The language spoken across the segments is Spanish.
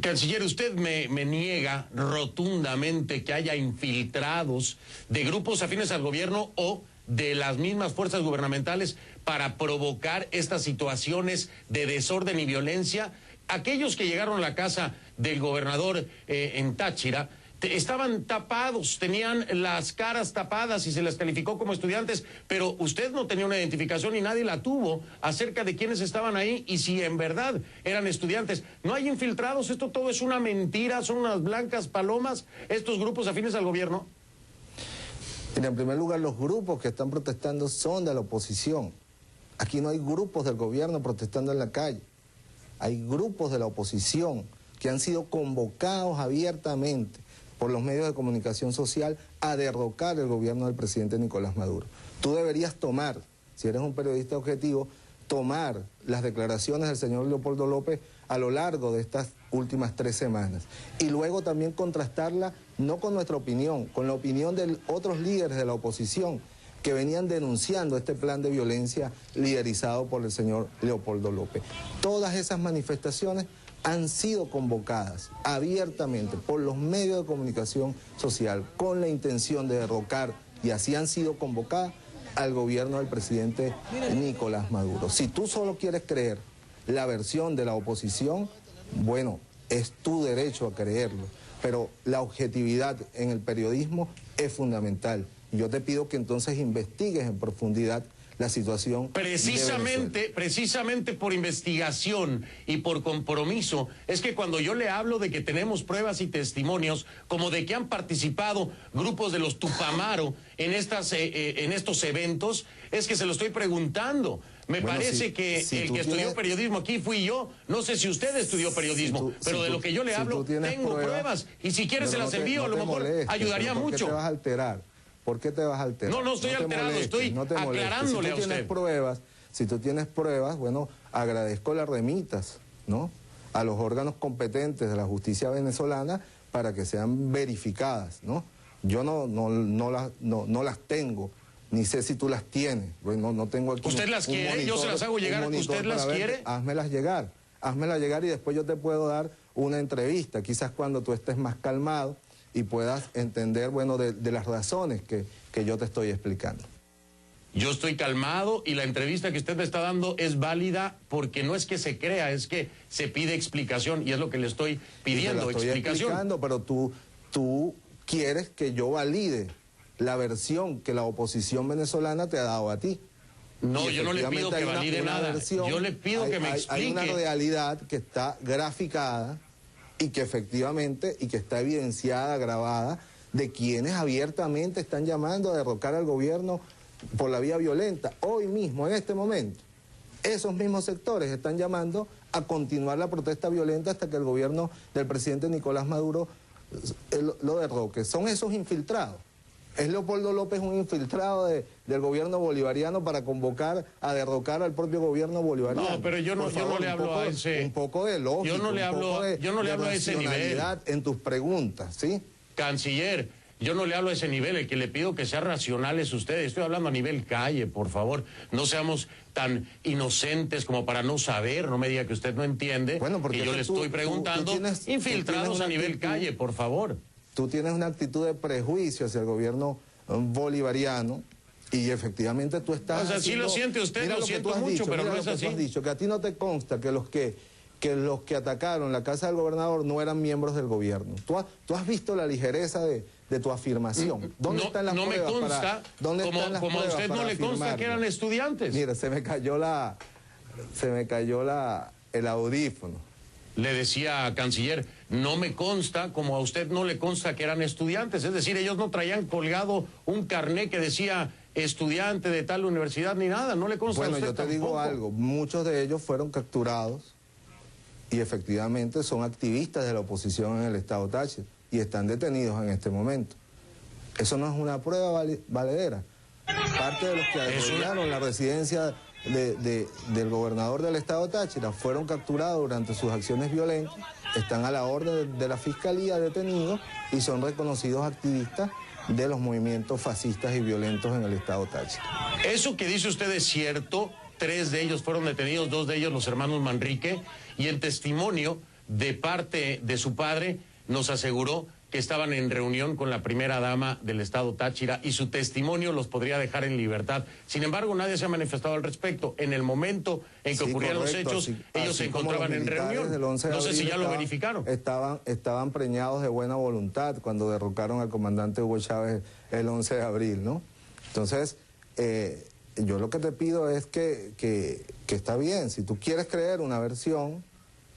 Canciller, usted me niega rotundamente que haya infiltrados de grupos afines al gobierno o de las mismas fuerzas gubernamentales para provocar estas situaciones de desorden y violencia. Aquellos que llegaron a la casa del gobernador en Táchira estaban tapados, tenían las caras tapadas y se les calificó como estudiantes, pero usted no tenía una identificación y nadie la tuvo acerca de quiénes estaban ahí y si en verdad eran estudiantes. No hay infiltrados, esto todo es una mentira, son unas blancas palomas, estos grupos afines al gobierno. En primer lugar, los grupos que están protestando son de la oposición. Aquí no hay grupos del gobierno protestando en la calle. Hay grupos de la oposición que han sido convocados abiertamente por los medios de comunicación social a derrocar el gobierno del presidente Nicolás Maduro. Tú deberías tomar, si eres un periodista objetivo, tomar las declaraciones del señor Leopoldo López a lo largo de estas últimas 3 semanas y luego también contrastarla no con nuestra opinión, con la opinión de otros líderes de la oposición que venían denunciando este plan de violencia liderizado por el señor Leopoldo López. Todas esas manifestaciones han sido convocadas abiertamente por los medios de comunicación social con la intención de derrocar, y así han sido convocadas, al gobierno del presidente Nicolás Maduro. Si tú solo quieres creer la versión de la oposición, bueno, es tu derecho a creerlo, pero la objetividad en el periodismo es fundamental. Yo te pido que entonces investigues en profundidad la situación. Precisamente por investigación y por compromiso, es que cuando yo le hablo de que tenemos pruebas y testimonios, como de que han participado grupos de los Tupamaro en estos eventos, es que se lo estoy preguntando. Me parece que el que estudió periodismo aquí fui yo. No sé si usted estudió periodismo, pero de lo que yo le hablo tengo pruebas. Y si quiere se las envío, a lo mejor ayudaría mucho. ¿Por qué te vas a alterar? ¿Por qué te vas a alterar? No estoy alterado, estoy aclarándole a usted. Si tú tienes pruebas, bueno, agradezco las remitas, ¿no?, a los órganos competentes de la justicia venezolana para que sean verificadas, ¿no? Yo no las tengo, ni sé si tú las tienes. Bueno, no tengo aquí. ¿Usted las quiere? Yo se las hago llegar. ¿Usted las quiere? Házmelas llegar y después yo te puedo dar una entrevista, quizás cuando tú estés más calmado y puedas entender, bueno, de las razones que yo te estoy explicando. Yo estoy calmado y la entrevista que usted me está dando es válida porque no es que se crea, es que se pide explicación y es lo que le estoy pidiendo, explicación. Pero tú quieres que yo valide la versión que la oposición venezolana te ha dado a ti. No, yo no le pido que valide nada, yo le pido que me explique. Hay una realidad que está graficada y que efectivamente, y que está evidenciada, grabada, de quienes abiertamente están llamando a derrocar al gobierno por la vía violenta. Hoy mismo, en este momento, esos mismos sectores están llamando a continuar la protesta violenta hasta que el gobierno del presidente Nicolás Maduro lo derroque. Son esos infiltrados. ¿Es Leopoldo López un infiltrado del gobierno bolivariano para convocar a derrocar al propio gobierno bolivariano? No, pero yo no le hablo a ese... Un poco de lógica, yo no le hablo a ese nivel. En tus preguntas, ¿sí? Canciller, yo no le hablo a ese nivel. El que le pido que sea racional es usted. Estoy hablando a nivel calle, por favor. No seamos tan inocentes como para no saber. No me diga que usted no entiende. Bueno, porque yo le estoy preguntando. Infiltrados a nivel calle, por favor. Tú tienes una actitud de prejuicio hacia el gobierno bolivariano y efectivamente tú estás... O sea, sí lo siente usted, lo siento mucho, pero no es así. Tú has dicho que a ti no te consta que los que atacaron la casa del gobernador no eran miembros del gobierno. Tú has visto la ligereza de tu afirmación. ¿Dónde están las pruebas? No me consta, como a usted no le consta que eran estudiantes. Mira, se me cayó el audífono. Le decía, canciller, no me consta, como a usted no le consta que eran estudiantes. Es decir, ellos no traían colgado un carné que decía estudiante de tal universidad ni nada. No le consta a usted Bueno, yo te digo algo. Muchos de ellos fueron capturados y efectivamente son activistas de la oposición en el estado Táchira y están detenidos en este momento. Eso no es una prueba valedera. Parte de los que arrollaron la residencia del gobernador del estado Táchira fueron capturados durante sus acciones violentas, están a la orden de la fiscalía detenidos y son reconocidos activistas de los movimientos fascistas y violentos en el estado Táchira. Eso que dice usted es cierto. 3 de ellos fueron detenidos, 2 de ellos los hermanos Manrique, y el testimonio de parte de su padre, nos aseguró que estaban en reunión con la primera dama del estado Táchira y su testimonio los podría dejar en libertad. Sin embargo, nadie se ha manifestado al respecto. En el momento en que ocurrieron los hechos, ellos se encontraban en reunión. No sé si ya lo verificaron. Estaban preñados de buena voluntad cuando derrocaron al comandante Hugo Chávez el 11 de abril, ¿no? Entonces, yo lo que te pido es que está bien, si tú quieres creer una versión,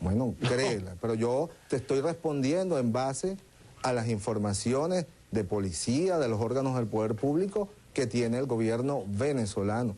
bueno, créela, pero yo te estoy respondiendo en base a las informaciones de policía, de los órganos del poder público que tiene el gobierno venezolano.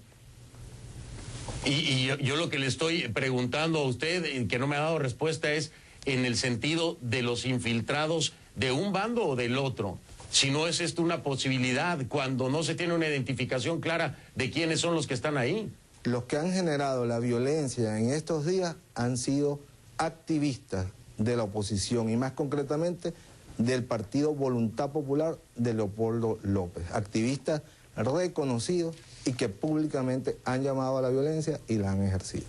Y yo lo que le estoy preguntando a usted, que no me ha dado respuesta, es en el sentido de los infiltrados de un bando o del otro. Si no es esto una posibilidad, cuando no se tiene una identificación clara de quiénes son los que están ahí. Los que han generado la violencia en estos días han sido activistas de la oposición y más concretamente del Partido Voluntad Popular de Leopoldo López, activistas reconocidos y que públicamente han llamado a la violencia y la han ejercido.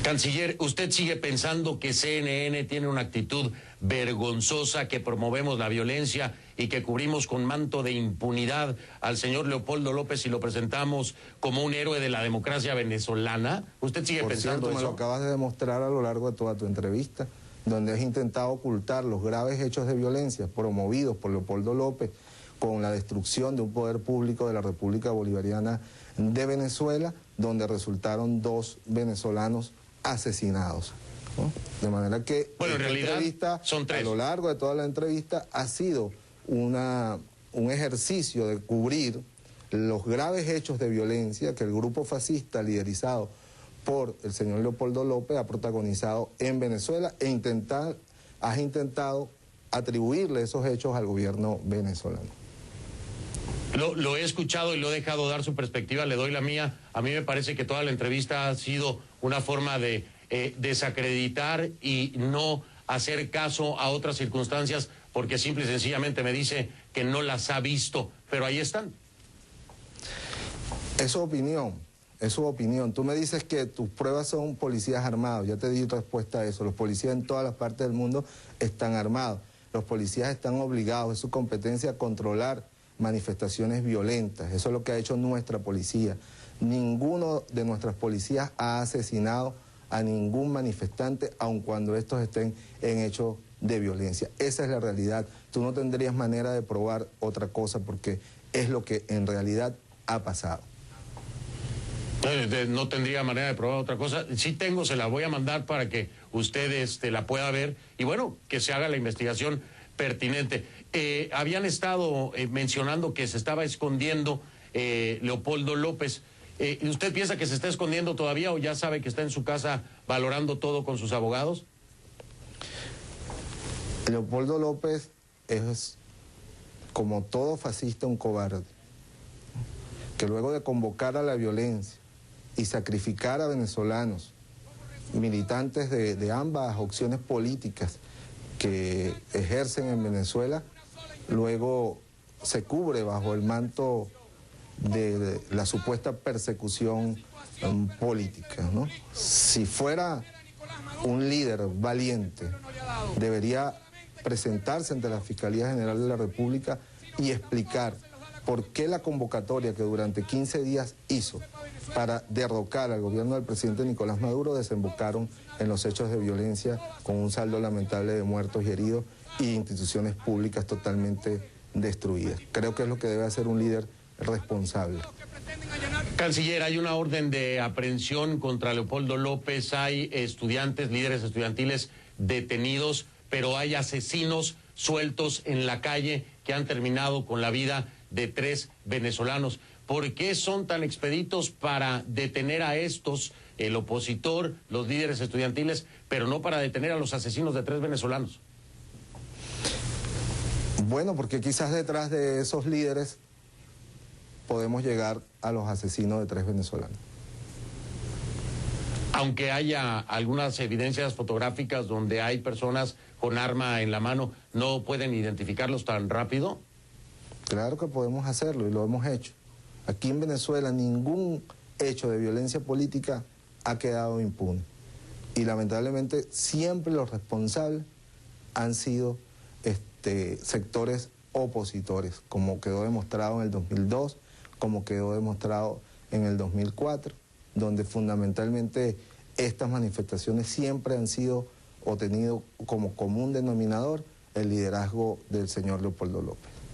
Canciller, ¿usted sigue pensando que CNN tiene una actitud vergonzosa, que promovemos la violencia y que cubrimos con manto de impunidad al señor Leopoldo López y lo presentamos como un héroe de la democracia venezolana? ¿Usted sigue pensando eso? Me lo acabas de demostrar a lo largo de toda tu entrevista, donde has intentado ocultar los graves hechos de violencia promovidos por Leopoldo López con la destrucción de un poder público de la República Bolivariana de Venezuela, donde resultaron 2 venezolanos asesinados, ¿no? De manera que bueno, en realidad son 3. A lo largo de toda la entrevista ha sido un ejercicio de cubrir los graves hechos de violencia que el grupo fascista liderizado por el señor Leopoldo López ha protagonizado en Venezuela has intentado atribuirle esos hechos al gobierno venezolano. Lo he escuchado y lo he dejado dar su perspectiva, le doy la mía. A mí me parece que toda la entrevista ha sido una forma de desacreditar y no hacer caso a otras circunstancias porque simple y sencillamente me dice que no las ha visto, pero ahí están. Es su opinión, es su opinión. Tú me dices que tus pruebas son policías armados, ya te di respuesta a eso. Los policías en todas las partes del mundo están armados. Los policías están obligados, es su competencia controlar manifestaciones violentas. Eso es lo que ha hecho nuestra policía. Ninguno de nuestras policías ha asesinado a ningún manifestante, aun cuando estos estén en hechos de violencia. Esa es la realidad. Tú no tendrías manera de probar otra cosa porque es lo que en realidad ha pasado. No tendría manera de probar otra cosa. Sí tengo, se la voy a mandar para que usted la pueda ver y bueno, que se haga la investigación pertinente. Habían estado mencionando que se estaba escondiendo Leopoldo López. ¿Usted piensa que se está escondiendo todavía o ya sabe que está en su casa valorando todo con sus abogados? Leopoldo López es, como todo fascista, un cobarde, que luego de convocar a la violencia y sacrificar a venezolanos, militantes de ambas opciones políticas que ejercen en Venezuela, luego se cubre bajo el manto de la supuesta persecución política, ¿no? Si fuera un líder valiente, debería presentarse ante la Fiscalía General de la República y explicar por qué la convocatoria que durante 15 días hizo para derrocar al gobierno del presidente Nicolás Maduro desembocaron en los hechos de violencia con un saldo lamentable de muertos y heridos y instituciones públicas totalmente destruidas. Creo que es lo que debe hacer un líder responsable. Canciller, hay una orden de aprehensión contra Leopoldo López, hay estudiantes, líderes estudiantiles detenidos, pero hay asesinos sueltos en la calle que han terminado con la vida de 3 venezolanos. ¿Por qué son tan expeditos para detener a estos, el opositor, los líderes estudiantiles, pero no para detener a los asesinos de 3 venezolanos? Bueno, porque quizás detrás de esos líderes podemos llegar a los asesinos de 3 venezolanos. Aunque haya algunas evidencias fotográficas donde hay personas con arma en la mano, ¿no pueden identificarlos tan rápido? Claro que podemos hacerlo y lo hemos hecho. Aquí en Venezuela ningún hecho de violencia política ha quedado impune. Y lamentablemente siempre los responsables han sido sectores opositores, como quedó demostrado en el 2002, como quedó demostrado en el 2004, donde fundamentalmente estas manifestaciones siempre han sido o tenido como común denominador el liderazgo del señor Leopoldo López.